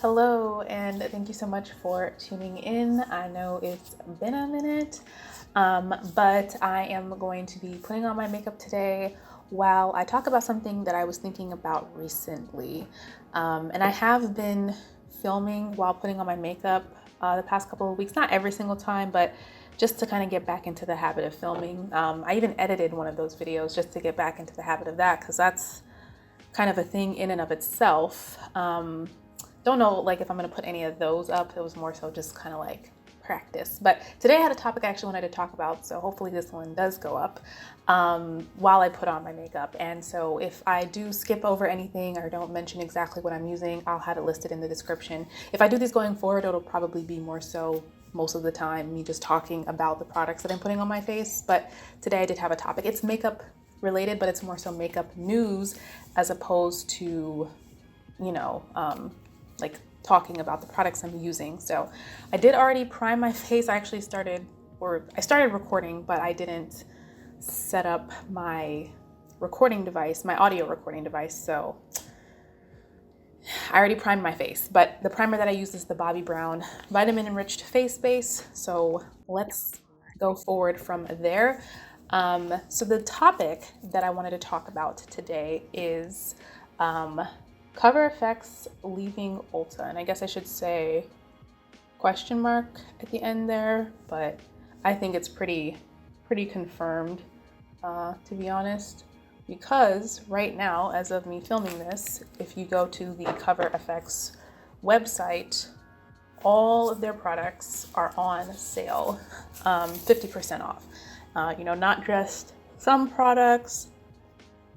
Hello, and thank you so much for tuning in. I know it's been a minute, but I am going to be putting on my makeup today while I talk about something that I was thinking about recently. And I have been filming while putting on my makeup the past couple of weeks, not every single time, but just to kind of get back into the habit of filming. I even edited one of those videos just to get back into the habit of that, because that's kind of a thing in and of itself. Don't know like if I'm gonna put any of those up. It was more so just kind of like practice. But today I had a topic I actually wanted to talk about, so hopefully this one does go up while I put on my makeup. And so if I do skip over anything or don't mention exactly what I'm using, I'll have it listed in the description. If I do these going forward, it'll probably be more so most of the time me just talking about the products that I'm putting on my face. But today I did have a topic. It's makeup related, but it's more so makeup news as opposed to, you know, like talking about the products I'm using. So I did already prime my face. I started recording, but I didn't set up my recording device, my audio recording device. So I already primed my face, but the primer that I use is the Bobbi Brown Vitamin Enriched Face Base. So let's go forward from there. So the topic that I wanted to talk about today is Cover FX leaving Ulta, and I guess I should say question mark at the end there, but I think it's pretty confirmed, to be honest, because right now, as of me filming this, if you go to the Cover FX website, all of their products are on sale, 50% off. Not just some products,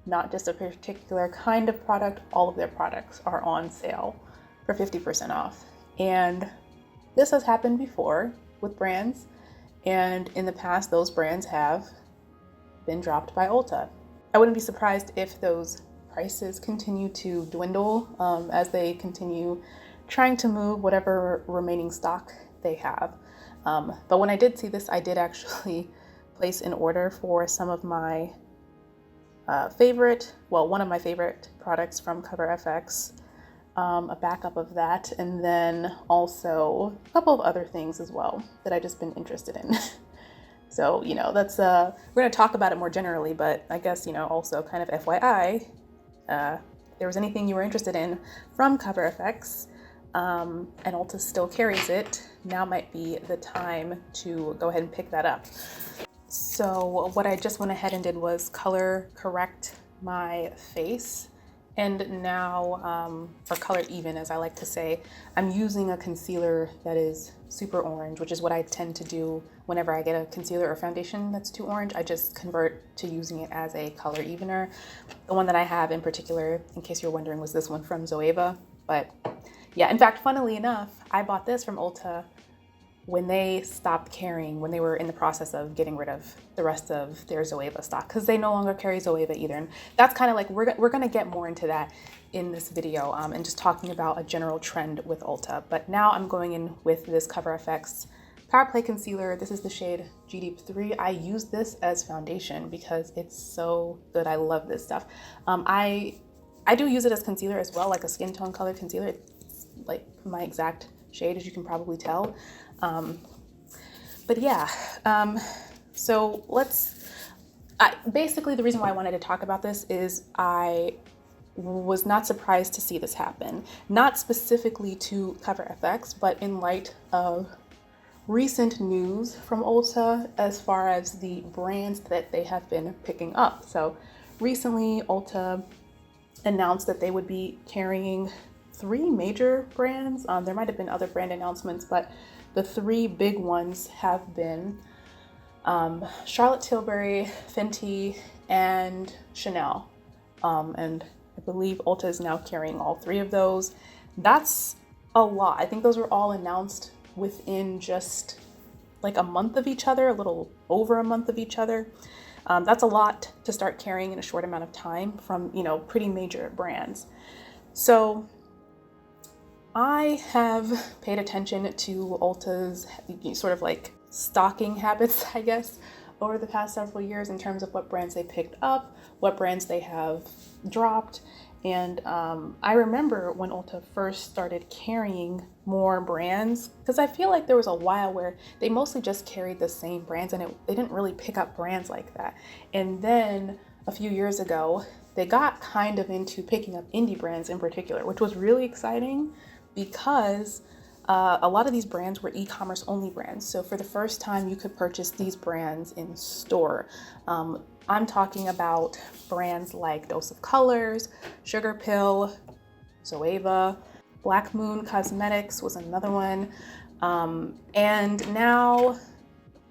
not just a particular kind of product, all of their products are on sale for 50% off. And this has happened before with brands, and in the past those brands have been dropped by Ulta. I wouldn't be surprised if those prices continue to dwindle as they continue trying to move whatever remaining stock they have. But when I did see this, I did actually place an order for some of my one of my favorite products from Cover FX, a backup of that, and then also a couple of other things as well that I've just been interested in. So, that's, we're going to talk about it more generally, but I guess, also kind of FYI, if there was anything you were interested in from Cover FX, and Ulta still carries it, now might be the time to go ahead and pick that up. So what I just went ahead and did was color correct my face, and now, or color even as I like to say, I'm using a concealer that is super orange, which is what I tend to do whenever I get a concealer or foundation that's too orange. I just convert to using it as a color evener. The one that I have in particular, in case you're wondering, was this one from Zoeva. But yeah, in fact, funnily enough, I bought this from Ulta when they stopped carrying, when they were in the process of getting rid of the rest of their Zoeva stock, because they no longer carry Zoeva either. And that's kind of like, we're gonna get more into that in this video, and just talking about a general trend with Ulta. But now I'm going in with this Cover FX Power Play Concealer. This is the shade G Deep 3. I use this as foundation because it's so good. I love this stuff. I do use it as concealer as well, like a skin tone color concealer. It's like my exact shade, as you can probably tell. But yeah, so basically the reason why I wanted to talk about this is I was not surprised to see this happen, not specifically to Cover FX, but in light of recent news from Ulta as far as the brands that they have been picking up. So recently Ulta announced that they would be carrying 3 major brands. There might have been other brand announcements, but the 3 big ones have been Charlotte Tilbury, Fenty, and Chanel. And I believe Ulta is now carrying all 3 of those. That's a lot. I think those were all announced within just like a month of each other, a little over a month of each other. That's a lot to start carrying in a short amount of time from, pretty major brands. So I have paid attention to Ulta's sort of like stocking habits, I guess, over the past several years in terms of what brands they picked up, what brands they have dropped, And I remember when Ulta first started carrying more brands, because I feel like there was a while where they mostly just carried the same brands, and they didn't really pick up brands like that. And then a few years ago, they got kind of into picking up indie brands in particular, which was really exciting because a lot of these brands were e-commerce only brands. So for the first time, you could purchase these brands in store. I'm talking about brands like Dose of Colors, Sugar Pill, Zoeva, Black Moon Cosmetics was another one. And now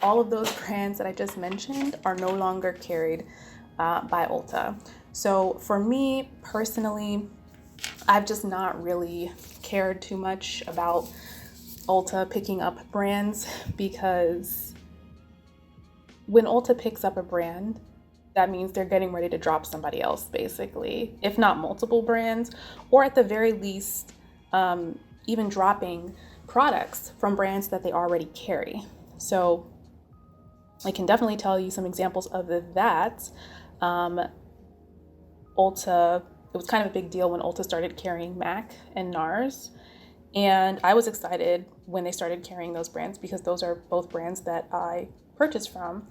all of those brands that I just mentioned are no longer carried by Ulta. So for me personally, I've just not really cared too much about Ulta picking up brands, because when Ulta picks up a brand, that means they're getting ready to drop somebody else, basically, if not multiple brands, or at the very least, even dropping products from brands that they already carry. So I can definitely tell you some examples of that. Ulta, it was kind of a big deal when Ulta started carrying MAC and NARS. And I was excited when they started carrying those brands, because those are both brands that I purchase from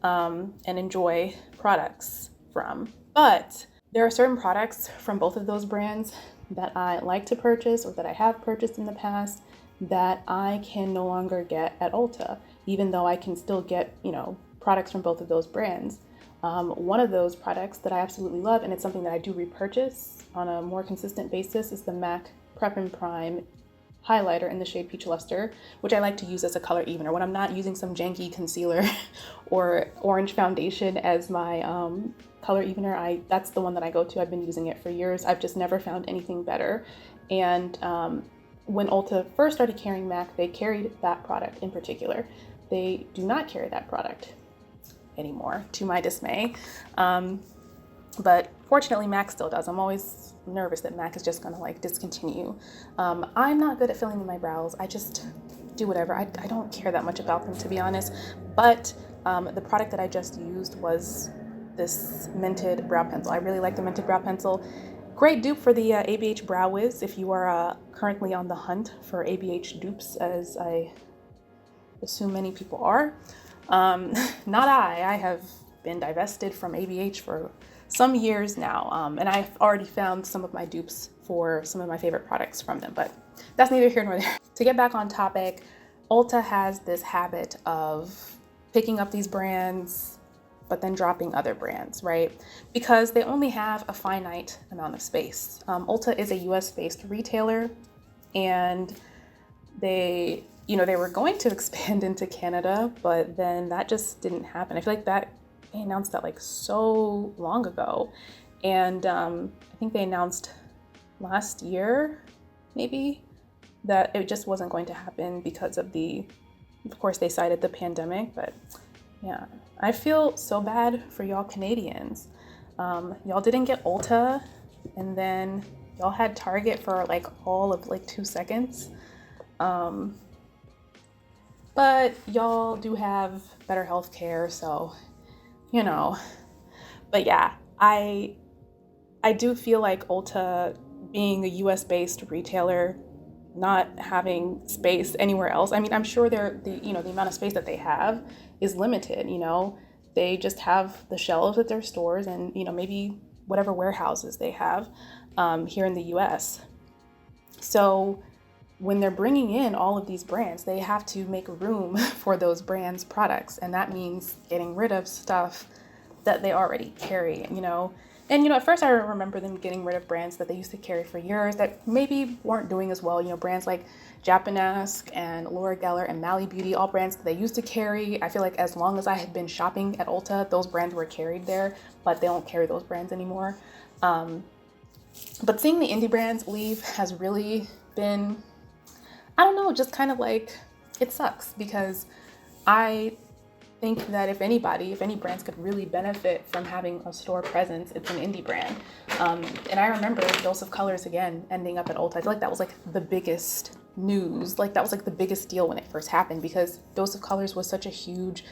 and enjoy products from. But there are certain products from both of those brands that I like to purchase, or that I have purchased in the past, that I can no longer get at Ulta, even though I can still get, products from both of those brands. One of those products that I absolutely love, and it's something that I do repurchase on a more consistent basis, is the MAC Prep and Prime highlighter in the shade Peach Luster, which I like to use as a color evener when I'm not using some janky concealer or orange foundation as my color evener. That's the one that I go to. I've been using it for years. I've just never found anything better. And when Ulta first started carrying MAC, they carried that product in particular. They do not carry that product anymore, to my dismay. But fortunately, MAC still does. I'm always nervous that MAC is just gonna discontinue. I'm not good at filling in my brows. I just do whatever. I don't care that much about them, to be honest. But the product that I just used was this Mented brow pencil. I really like the Mented brow pencil. Great dupe for the ABH Brow Wiz if you are currently on the hunt for ABH dupes, as I assume many people are. Not I have been divested from ABH for some years now, and I've already found some of my dupes for some of my favorite products from them, but that's neither here nor there. To get back on topic, Ulta has this habit of picking up these brands, but then dropping other brands, right? Because they only have a finite amount of space. Ulta is a US-based retailer, and they were going to expand into Canada, but then that just didn't happen. I feel like they announced that so long ago. And I think they announced last year, maybe, that it just wasn't going to happen because of course they cited the pandemic, but yeah. I feel so bad for y'all Canadians. Y'all didn't get Ulta, and then y'all had Target for all of 2 seconds. But y'all do have better health care, so, But yeah, I do feel like Ulta, being a US-based retailer, not having space anywhere else. I mean, I'm sure the amount of space that they have is limited, They just have the shelves at their stores and, maybe whatever warehouses they have here in the US. So when they're bringing in all of these brands, they have to make room for those brands' products. And that means getting rid of stuff that they already carry, And, at first I remember them getting rid of brands that they used to carry for years that maybe weren't doing as well. Brands like Japanesque and Laura Geller and Mally Beauty, all brands that they used to carry. I feel like as long as I had been shopping at Ulta, those brands were carried there, but they don't carry those brands anymore. But seeing the indie brands leave has really been, I don't know, just kind of it sucks, because I think that if any brands could really benefit from having a store presence, it's an indie brand. And I remember Dose of Colors, again, ending up at Ulta. I feel like that was the biggest news. That was the biggest deal when it first happened, because Dose of Colors was such a huge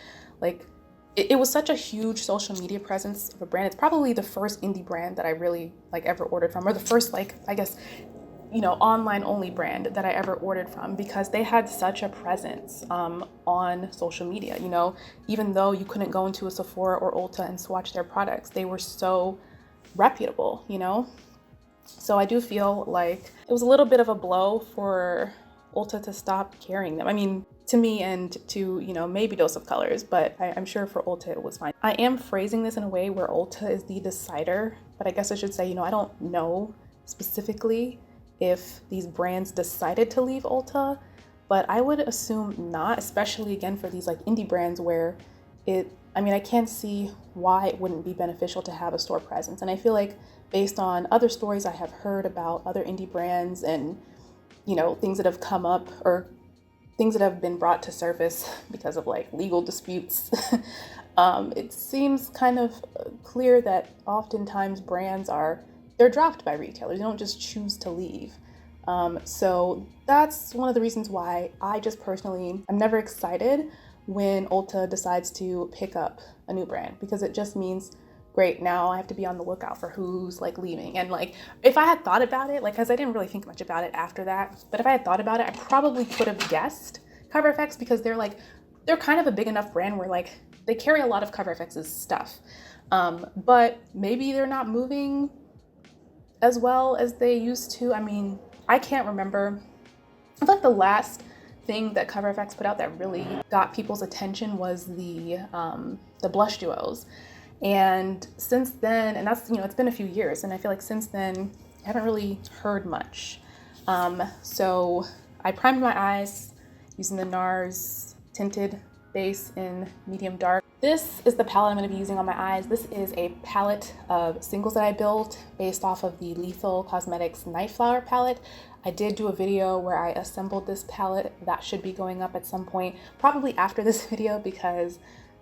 it was such a huge social media presence of a brand. It's probably the first indie brand that I really like ever ordered from, or the first, like, I guess, you know, online only brand that I ever ordered from, because they had such a presence on social media. You know, even though you couldn't go into a Sephora or Ulta and swatch their products, they were so reputable, you know? So I do feel like it was a little bit of a blow for Ulta to stop carrying them. I mean, to me and to, you know, maybe Dose of Colors, but I'm sure for Ulta it was fine. I am phrasing this in a way where Ulta is the decider, but I guess I should say, you know, I don't know specifically if these brands decided to leave Ulta, but I would assume not, especially again for these like indie brands where I mean, I can't see why it wouldn't be beneficial to have a store presence. And I feel like based on other stories I have heard about other indie brands and, you know, things that have come up or things that have been brought to surface because of like legal disputes, it seems kind of clear that oftentimes brands they're dropped by retailers. They don't just choose to leave. So that's one of the reasons why I just personally, I'm never excited when Ulta decides to pick up a new brand, because it just means, great, now I have to be on the lookout for who's like leaving. And like, if I had thought about it, like, cause I didn't really think much about it after that, but if I had thought about it, I probably could have guessed CoverFX, because they're kind of a big enough brand where like they carry a lot of CoverFX's stuff. But maybe they're not moving as well as they used to. I mean, I can't remember. I feel like the last thing that CoverFX put out that really got people's attention was the blush duos. And since then, and that's, you know, it's been a few years, and I feel like since then I haven't really heard much. So I primed my eyes using the NARS Tinted base in medium dark. This is the palette I'm going to be using on my eyes. This is a palette of singles that I built based off of the Lethal Cosmetics Night Flower palette. I did do a video where I assembled this palette. That should be going up at some point, probably after this video, because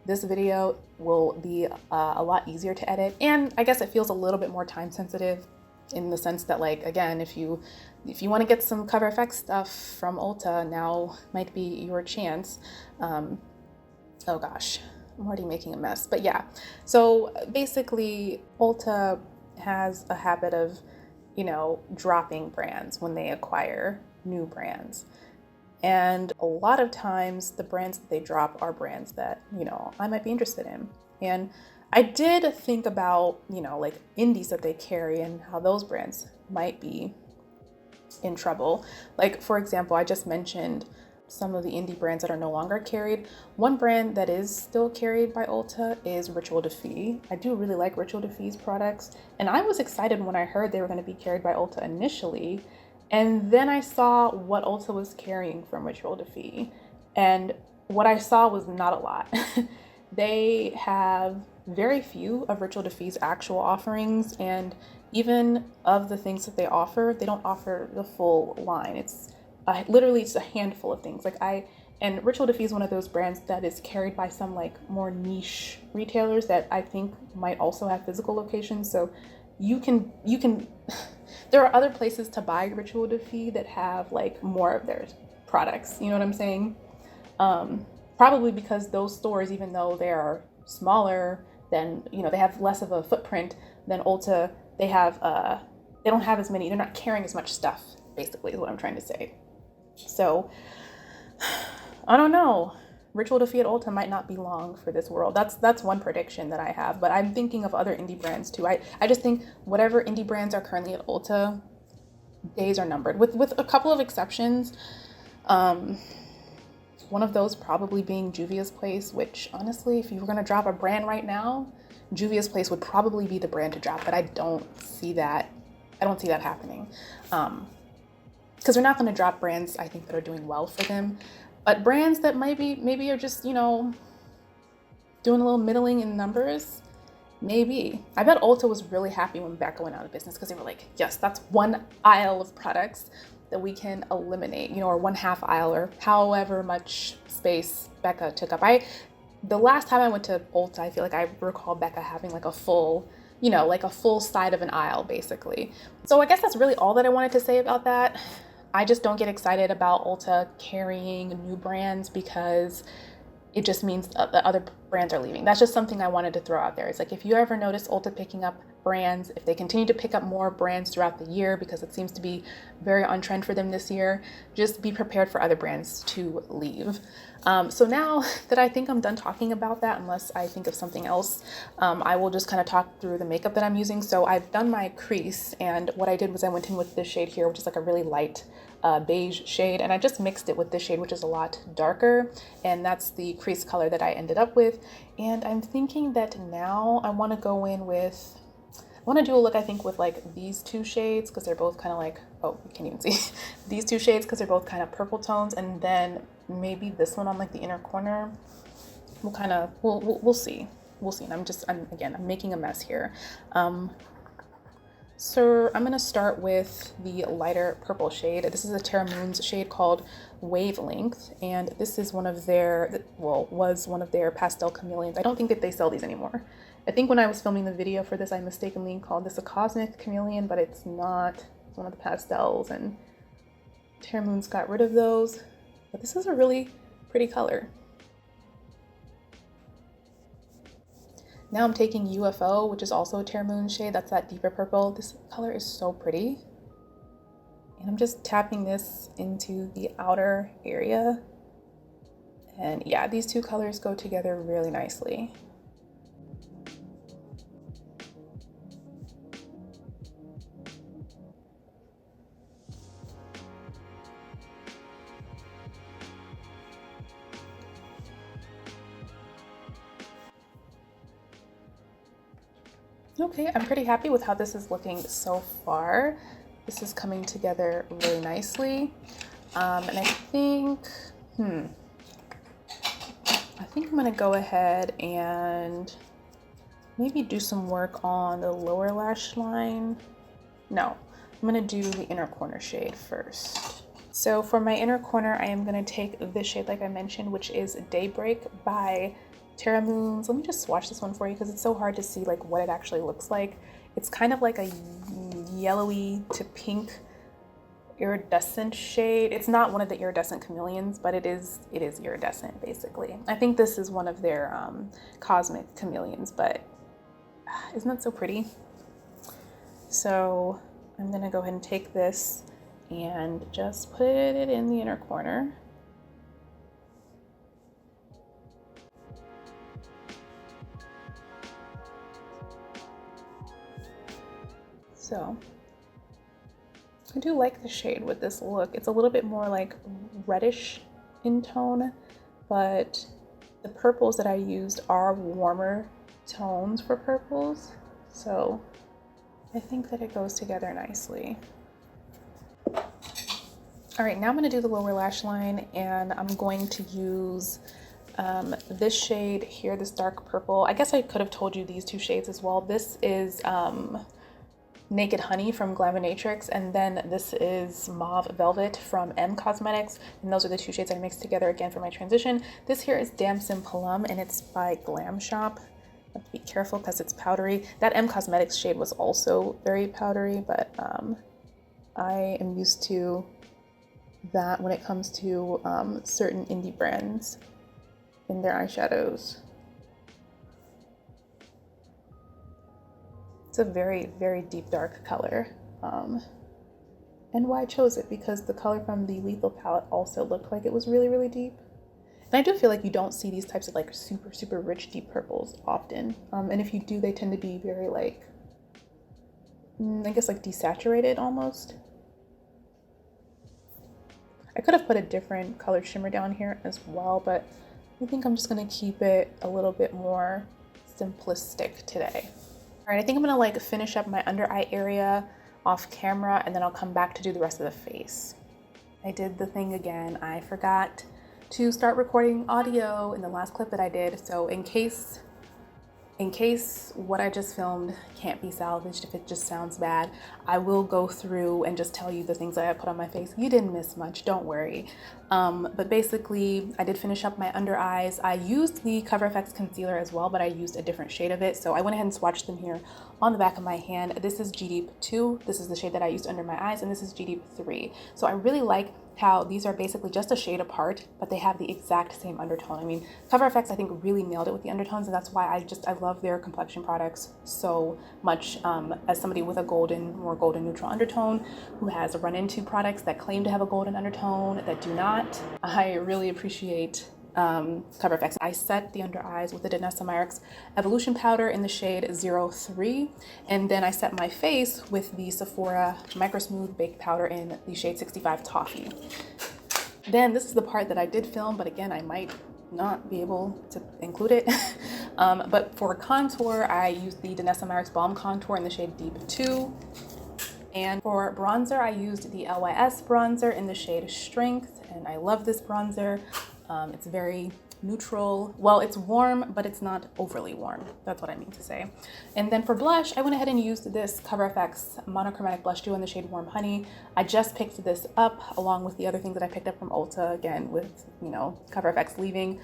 this video will be a lot easier to edit. And I guess it feels a little bit more time sensitive in the sense that, like, again, if you want to get some CoverFX stuff from Ulta, now might be your chance. Oh gosh, I'm already making a mess, but yeah. So basically Ulta has a habit of, you know, dropping brands when they acquire new brands. And a lot of times the brands that they drop are brands that, you know, I might be interested in. And I did think about, you know, like indies that they carry and how those brands might be in trouble. Like, for example, I just mentioned some of the indie brands that are no longer carried. One brand that is still carried by Ulta is Ritual de Fille. I do really like Ritual de Fille's products, and I was excited when I heard they were going to be carried by Ulta initially. And then I saw what Ulta was carrying from Ritual de Fille, and what I saw was not a lot. They have very few of Ritual de Fille's actual offerings, and even of the things that they offer, they don't offer the full line. It's literally it's a handful of things. And Ritual de Fille is one of those brands that is carried by some like more niche retailers that I think might also have physical locations. So you can there are other places to buy Ritual de Fille that have like more of their products. You know what I'm saying? Probably because those stores, even though they are smaller than, you know, they have less of a footprint than Ulta, they don't have as many, they're not carrying as much stuff, basically, is what I'm trying to say. So, I don't know. Ritual de Fille at Ulta might not be long for this world. That's one prediction that I have, but I'm thinking of other indie brands too. I just think whatever indie brands are currently at Ulta, days are numbered, with a couple of exceptions. One of those probably being Juvia's Place, which honestly, if you were going to drop a brand right now, Juvia's Place would probably be the brand to drop, but I don't see that happening. Because they're not going to drop brands, I think, that are doing well for them, but brands that maybe are just, you know, doing a little middling in numbers, maybe. I bet Ulta was really happy when Becca went out of business, because they were like, yes, that's one aisle of products that we can eliminate, you know, or one half aisle, or however much space Becca took up. The last time I went to Ulta, I feel like I recall Becca having like a full, you know, like a full side of an aisle, basically. So I guess that's really all that I wanted to say about that. I just don't get excited about Ulta carrying new brands, because it just means the other brands are leaving. That's just something I wanted to throw out there. It's like, if you ever notice Ulta picking up brands, if they continue to pick up more brands throughout the year, because it seems to be very on trend for them this year, just be prepared for other brands to leave. So now that I think I'm done talking about that, unless I think of something else, I will just kind of talk through the makeup that I'm using. So I've done my crease, and what I did was I went in with this shade here, which is like a really light beige shade, and I just mixed it with this shade, which is a lot darker, and that's the crease color that I ended up with. And I'm thinking that now I want to go in with, I want to do a look, I think, with like these two shades, because they're both kind of like, oh, you can't even see these two shades because they're both kind of purple tones, and then maybe this one on like the inner corner. We'll kind of, we'll see. We'll see. And I'm making a mess here. So I'm going to start with the lighter purple shade. This is a Terra Moons shade called Wavelength, and this is one of their, well, was one of their pastel chameleons. I don't think that they sell these anymore. I think when I was filming the video for this, I mistakenly called this a cosmic chameleon, but it's not. It's one of the pastels, and Terra Moons got rid of those. But this is a really pretty color. Now I'm taking UFO, which is also a Terra Moons shade. That's that deeper purple. This color is so pretty. And I'm just tapping this into the outer area. And yeah, these two colors go together really nicely. Okay, I'm pretty happy with how this is looking so far. This is coming together really nicely. And I think, I'm gonna go ahead and maybe do some work on the lower lash line. No, I'm gonna do the inner corner shade first. So for my inner corner, I am gonna take this shade, like I mentioned, which is Daybreak by Terra Moons. Let me just swatch this one for you because it's so hard to see like what it actually looks like. It's kind of like a yellowy to pink iridescent shade. It's not one of the iridescent chameleons, but it is iridescent basically. I think this is one of their cosmic chameleons, but isn't that so pretty? So I'm gonna go ahead and take this and just put it in the inner corner. So I do like the shade with this look. It's a little bit more like reddish in tone, but the purples that I used are warmer tones for purples. So I think that it goes together nicely. All right, now I'm gonna do the lower lash line, and I'm going to use this shade here, this dark purple. I guess I could have told you these two shades as well. This is Naked Honey from Glaminatrix, and then this is Mauve Velvet from Emme Cosmetics, and those are the two shades I mixed together again for my transition. This here is Damson Plum, and it's by Glam Shop. I have to be careful because it's powdery. That Emme Cosmetics shade was also very powdery, but I am used to that when it comes to certain indie brands in their eyeshadows. It's a very, very deep dark color. And why I chose it, because the color from the Lethal palette also looked like it was really, really deep. And I do feel like you don't see these types of like super, super rich deep purples often. And if you do, they tend to be very like, I guess like desaturated almost. I could have put a different color shimmer down here as well, but I think I'm just gonna keep it a little bit more simplistic today. All right, I think I'm gonna like finish up my under eye area off camera, and then I'll come back to do the rest of the face. I did the thing again. I forgot to start recording audio in the last clip that I did. So in case what I just filmed can't be salvaged, if it just sounds bad, I will go through and just tell you the things that I put on my face. You didn't miss much, don't worry. But basically, I did finish up my under eyes. I used the Cover FX concealer as well, but I used a different shade of it. So I went ahead and swatched them here on the back of my hand. This is G Deep 2. This is the shade that I used under my eyes, and this is G Deep 3. So I really like how these are basically just a shade apart, but they have the exact same undertone. I mean, Cover FX I think really nailed it with the undertones, and that's why I love their complexion products so much. As somebody with a more golden neutral undertone who has run into products that claim to have a golden undertone that do not, I really appreciate Cover FX. I set the under eyes with the Danessa Myricks Evolution Powder in the shade 03, and then I set my face with the Sephora Micro Smooth Baked Powder in the shade 65 Toffee. Then this is the part that I did film, but again, I might not be able to include it. But for contour, I used the Danessa Myricks Balm Contour in the shade Deep 2. And for bronzer, I used the LYS bronzer in the shade Strength, and I love this bronzer. It's very neutral. Well, it's warm, but it's not overly warm. That's what I mean to say. And then for blush, I went ahead and used this Cover FX Monochromatic Blush Duo in the shade Warm Honey. I just picked this up along with the other things that I picked up from Ulta, again, with, you know, Cover FX leaving.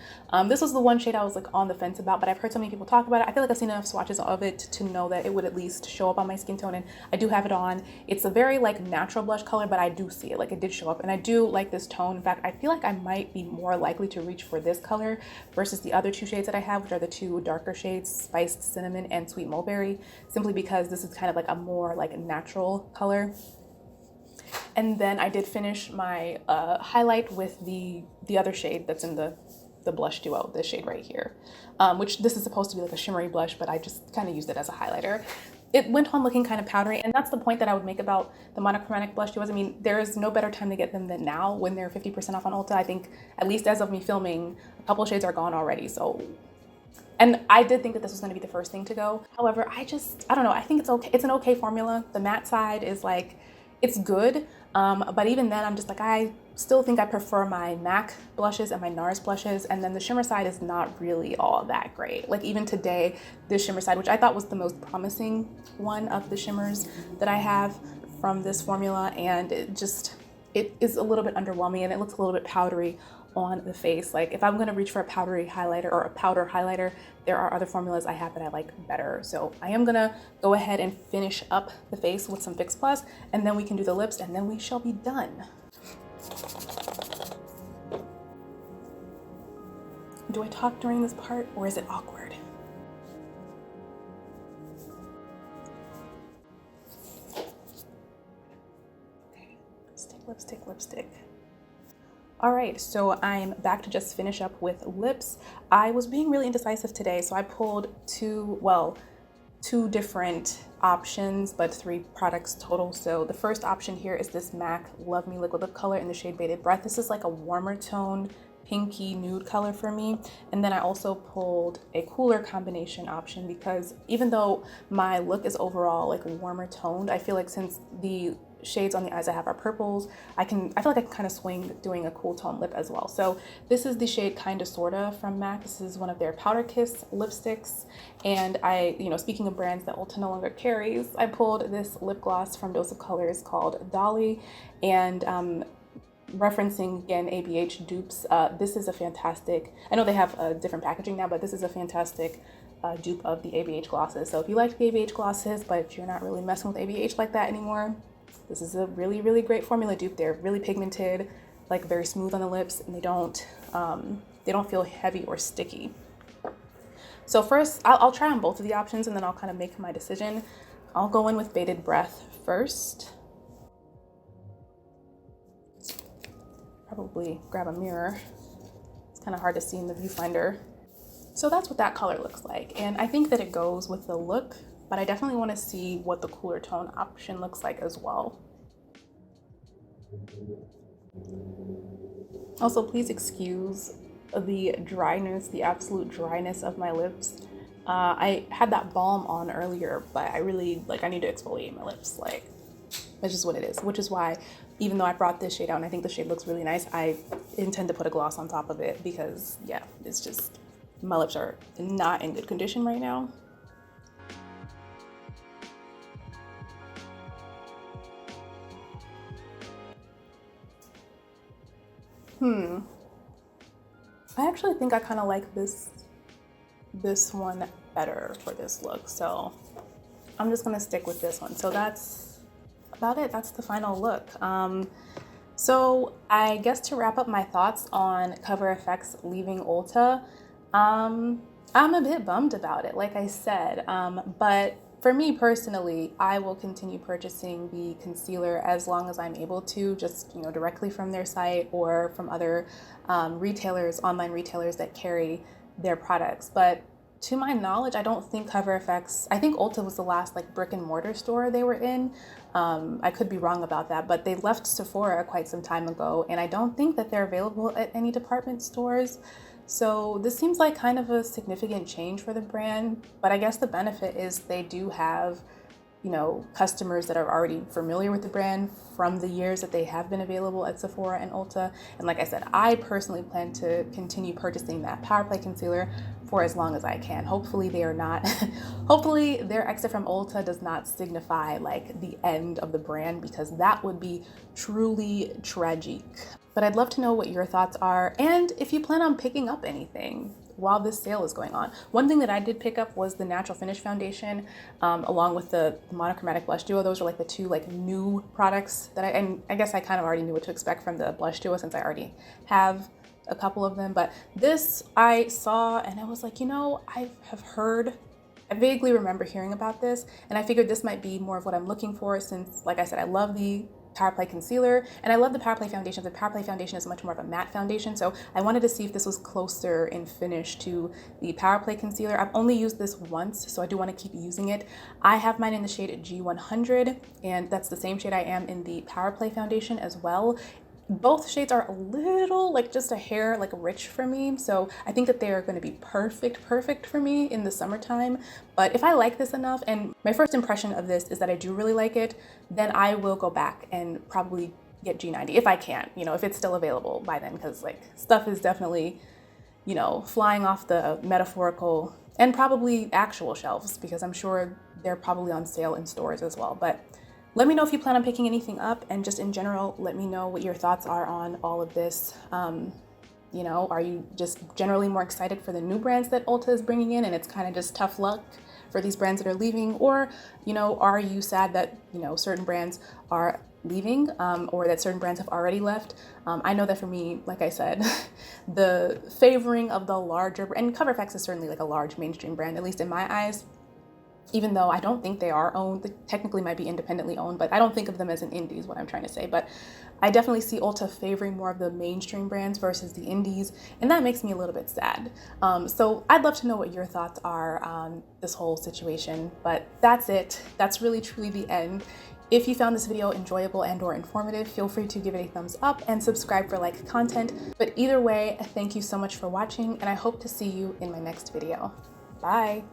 This was the one shade I was like on the fence about, but I've heard so many people talk about it. I feel like I've seen enough swatches of it to know that it would at least show up on my skin tone, and I do have it on. It's a very like natural blush color, but I do see it, like it did show up, and I do like this tone. In fact, I feel like I might be more likely to reach for this color versus the other two shades that I have, which are the two darker shades, Spiced Cinnamon and Sweet Mulberry, simply because this is kind of like a more like natural color. And then I did finish my highlight with the other shade that's in the blush duo, this shade right here, which this is supposed to be like a shimmery blush, but I just kind of used it as a highlighter. It went on looking kind of powdery, and that's the point that I would make about the monochromatic blush duos. I mean, there is no better time to get them than now when they're 50% off on Ulta. I think, at least as of me filming, a couple of shades are gone already, so. And I did think that this was gonna be the first thing to go. However, I don't know, I think it's okay. It's an okay formula. The matte side is like, it's good, but even then I'm just like, I still think I prefer my MAC blushes and my NARS blushes, and then the shimmer side is not really all that great. Like even today, this shimmer side, which I thought was the most promising one of the shimmers that I have from this formula, and it is a little bit underwhelming, and it looks a little bit powdery on the face. Like if I'm gonna reach for a powdery highlighter or a powder highlighter, there are other formulas I have that I like better. So I am gonna go ahead and finish up the face with some Fix Plus, and then we can do the lips, and then we shall be done. Do I talk during this part, or is it awkward? Okay, lipstick, lipstick, lipstick. All right, so I'm back to just finish up with lips. I was being really indecisive today, so I pulled two different options, but 3 products total. So the first option here is this MAC Love Me Liquid Lip Color in the shade Bated Breath. This is like a warmer toned pinky nude color for me. And then I also pulled a cooler combination option because even though my look is overall like warmer toned, I feel like since the shades on the eyes I have are purples, I feel like I can kind of swing doing a cool tone lip as well. So this is the shade Kinda Sorta from MAC. This is one of their Powder Kiss lipsticks. And speaking of brands that Ulta no longer carries, I pulled this lip gloss from Dose of Colors called Dolly. And referencing again ABH dupes, this is a fantastic, I know they have a different packaging now, but this is a fantastic dupe of the ABH glosses. So if you like the ABH glosses, but you're not really messing with ABH like that anymore, this is a really, really great formula dupe. They're really pigmented, like very smooth on the lips, and they don't feel heavy or sticky. So first, I'll try on both of the options, and then I'll kind of make my decision. I'll go in with Bated Breath first. Probably grab a mirror. It's kind of hard to see in the viewfinder. So that's what that color looks like, and I think that it goes with the look, but I definitely want to see what the cooler tone option looks like as well. Also, please excuse the dryness, the absolute dryness of my lips. I had that balm on earlier, but I really, I need to exfoliate my lips. Like, that's just what it is, which is why, even though I brought this shade out and I think the shade looks really nice, I intend to put a gloss on top of it because, yeah, it's just, my lips are not in good condition right now. I actually think I kind of like this one better for this look, so I'm just gonna stick with this one. So that's about it. That's the final look. So I guess to wrap up my thoughts on Cover FX leaving Ulta, I'm a bit bummed about it, like I said, but for me personally, I will continue purchasing the concealer as long as I'm able to, just directly from their site or from other retailers, online retailers that carry their products. But to my knowledge, I don't think Cover FX, I think Ulta was the last like brick and mortar store they were in. I could be wrong about that, but they left Sephora quite some time ago, and I don't think that they're available at any department stores. So this seems like kind of a significant change for the brand, but I guess the benefit is they do have, customers that are already familiar with the brand from the years that they have been available at Sephora and Ulta. And like I said, I personally plan to continue purchasing that Power Play concealer for as long as I can. Hopefully they are not, hopefully their exit from Ulta does not signify like the end of the brand, because that would be truly tragic. But I'd love to know what your thoughts are, and if you plan on picking up anything while this sale is going on. One thing that I did pick up was the Natural Finish Foundation, along with the Monochromatic Blush Duo. Those are like the two like new products that and I guess I kind of already knew what to expect from the Blush Duo since I already have a couple of them. But this I saw and I was like, I have heard, I vaguely remember hearing about this, and I figured this might be more of what I'm looking for since, like I said, I love the Power Play concealer and I love the Power Play foundation. The Power Play foundation is much more of a matte foundation, so I wanted to see if this was closer in finish to the Power Play concealer. I've only used this once, so I do want to keep using it. I have mine in the shade G100, and that's the same shade I am in the Power Play foundation as well. Both shades are a little, like just a hair, like rich for me. So I think that they are going to be perfect for me in the summertime. But if I like this enough, and my first impression of this is that I do really like it, then I will go back and probably get G90 if I can, if it's still available by then, because like stuff is definitely, flying off the metaphorical and probably actual shelves, because I'm sure they're probably on sale in stores as well. But let me know if you plan on picking anything up, and just in general, let me know what your thoughts are on all of this. Are you just generally more excited for the new brands that Ulta is bringing in, and it's kind of just tough luck for these brands that are leaving? Or, are you sad that, certain brands are leaving, or that certain brands have already left? I know that for me, like I said, the favoring of the larger, and Cover FX is certainly like a large mainstream brand, at least in my eyes. Even though I don't think they are owned, they technically might be independently owned, but I don't think of them as an indie is what I'm trying to say. But I definitely see Ulta favoring more of the mainstream brands versus the indies, and that makes me a little bit sad. So I'd love to know what your thoughts are on this whole situation, but that's it. That's really truly the end. If you found this video enjoyable and or informative, feel free to give it a thumbs up and subscribe for like content. But either way, thank you so much for watching, and I hope to see you in my next video. Bye.